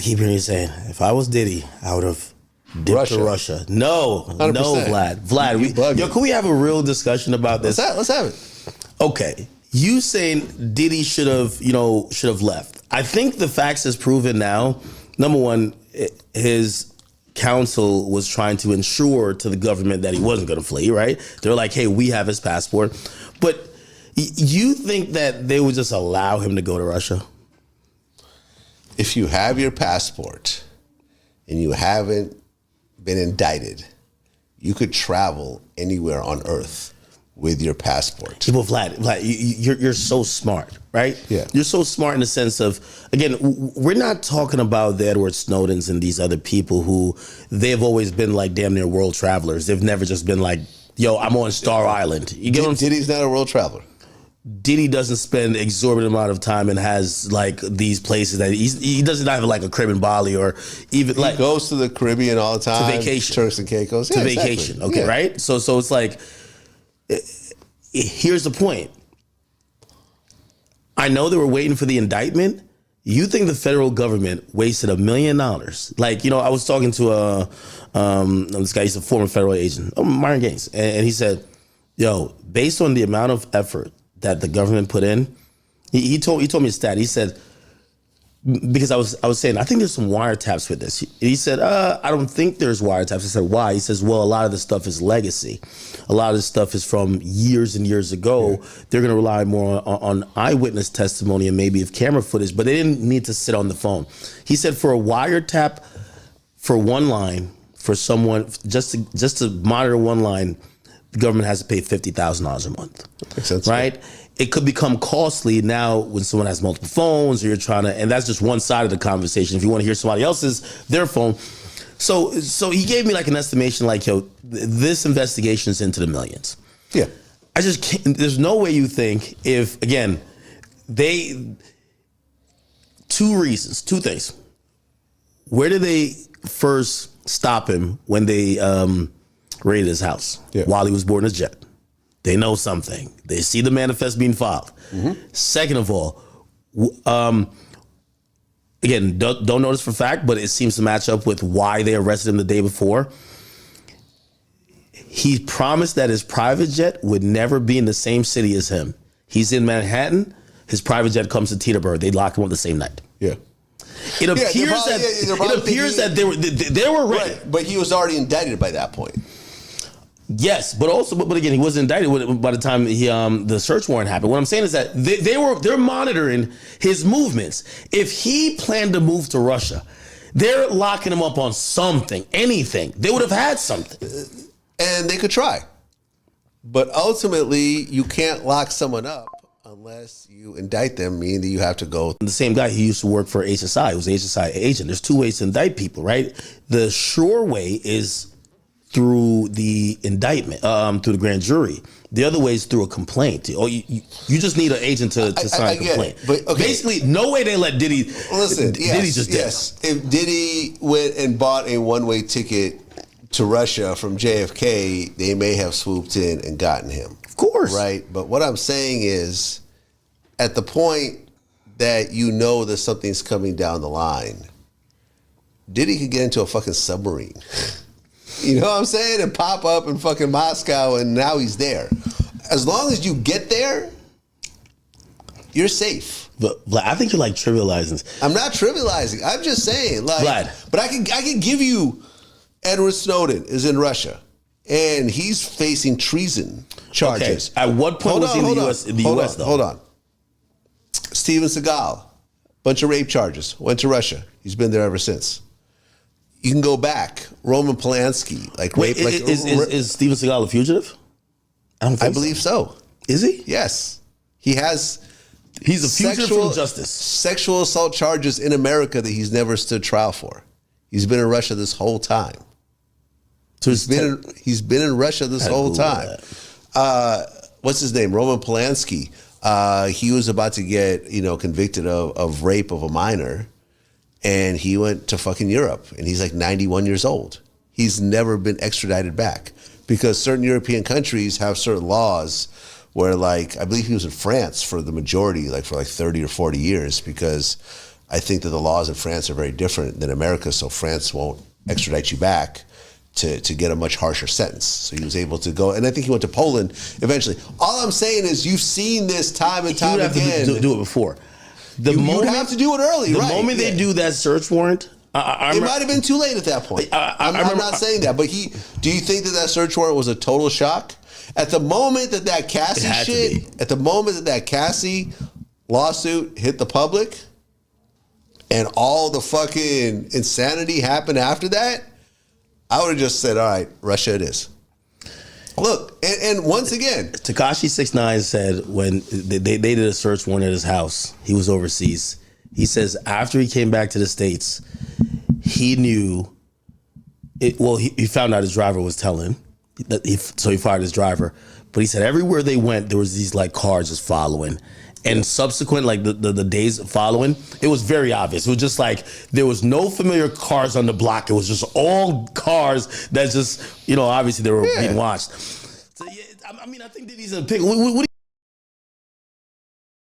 keep hearing you saying, if I was Diddy, I would have dipped to Russia. No, 100%. No, Vlad. Can we have a real discussion about this? Let's have it. Okay, you saying Diddy should have left. I think the facts has proven now. Number one, his counsel was trying to ensure to the government that he wasn't going to flee. Right? They're like, hey, we have his passport, but you think that they would just allow him to go to Russia? If you have your passport and you haven't been indicted, you could travel anywhere on Earth with your passport. Well, Vlad, you're so smart, right? Yeah. You're so smart in the sense of, again, we're not talking about the Edward Snowdens and these other people who they've always been like damn near world travelers. They've never just been like, yo, I'm on Star Island. You get what I'm saying? Diddy's not a world traveler. Diddy doesn't spend exorbitant amount of time and has like these places that he doesn't have like a crib in Bali or even he goes to the Caribbean all the time. To vacation. Turks and Caicos. To vacation. Exactly. Okay, right? So it's like, here's the point. I know they were waiting for the indictment. You think the federal government wasted $1 million? Like, I was talking to this guy, he's a former federal agent, Myron Gaines, and he said, yo, based on the amount of effort that the government put in, he told me a stat. He said, because I was saying, I think there's some wiretaps with this. He said, I don't think there's wiretaps. I said, why? He says, well, a lot of the stuff is legacy. A lot of this stuff is from years and years ago. Yeah. They're going to rely more on eyewitness testimony and maybe of camera footage, but they didn't need to sit on the phone. He said for a wiretap for one line, for someone, just to monitor one line, the government has to pay $50,000 a month. Makes sense, right? It could become costly now when someone has multiple phones or you're trying to, and that's just one side of the conversation. If you want to hear somebody else's, their phone. So he gave me like an estimation like, yo, this investigation is into the millions. Yeah. I just can't, there's no way you think if, again, two things. Where did they first stop him when they raided his house while he was boarding his jet? They know something. They see the manifest being filed. Mm-hmm. Second of all, again, don't know this for fact, but it seems to match up with why they arrested him the day before. He promised that his private jet would never be in the same city as him. He's in Manhattan. His private jet comes to Teterboro. They locked him up the same night. Yeah. It appears that they were ready. Right, but he was already indicted by that point. Yes, but again, he wasn't indicted by the time the search warrant happened. What I'm saying is that they're monitoring his movements. If he planned to move to Russia, they're locking him up on something, anything. They would have had something, and they could try. But ultimately, you can't lock someone up unless you indict them, meaning that you have to go. The same guy who used to work for HSI, who was an HSI agent. There's two ways to indict people, right? The sure way is through the indictment, through the grand jury. The other way is through a complaint. Oh, you just need an agent to sign a complaint. But okay. Basically, no way they let Diddy. Listen, Diddy just did. Yes. If Diddy went and bought a one-way ticket to Russia from JFK, they may have swooped in and gotten him. Of course. Right? But what I'm saying is, at the point that you know that something's coming down the line, Diddy could get into a fucking submarine. You know what I'm saying? And pop up in fucking Moscow, and now he's there. As long as you get there, you're safe. But I think you're like trivializing. I'm not trivializing. I'm just saying, like, Vlad. But I can give you Edward Snowden is in Russia, and he's facing treason charges. Okay. At what point was he in the U.S. though? Hold on. Steven Seagal, bunch of rape charges, went to Russia. He's been there ever since. You can go back. Roman Polanski, like rape. Is Steven Seagal a fugitive? I believe so. Is he? Yes, he has. He's a fugitive from justice. Sexual assault charges in America that he's never stood trial for. He's been in Russia this whole time. So he's been in Russia this whole time. What's his name? Roman Polanski. He was about to get convicted of rape of a minor. And he went to fucking Europe, and he's like 91 years old. He's never been extradited back because certain European countries have certain laws where, like, I believe he was in France for the majority, like for like 30 or 40 years because I think that the laws in France are very different than America, so France won't extradite you back to get a much harsher sentence. So he was able to go, and I think he went to Poland eventually. All I'm saying is you've seen this time and time again. Do it before. You would have to do it early, the right? The moment they do that search warrant, it might have been too late at that point. I'm not saying that, but do you think that search warrant was a total shock? At the moment that Cassie at the moment that Cassie lawsuit hit the public, and all the fucking insanity happened after that, I would have just said, all right, Russia it is. Look, and once again, Tekashi 6ix9ine said when they did a search warrant at his house, he was overseas. He says after he came back to the States, he knew it. Well, he found out his driver was telling, so he fired his driver. But he said everywhere they went, there was these like cars just following. And subsequent, like the days following, it was very obvious. It was just like there was no familiar cars on the block. It was just all cars that just, obviously they were being watched. So yeah, I mean, I think Diddy's a pick. What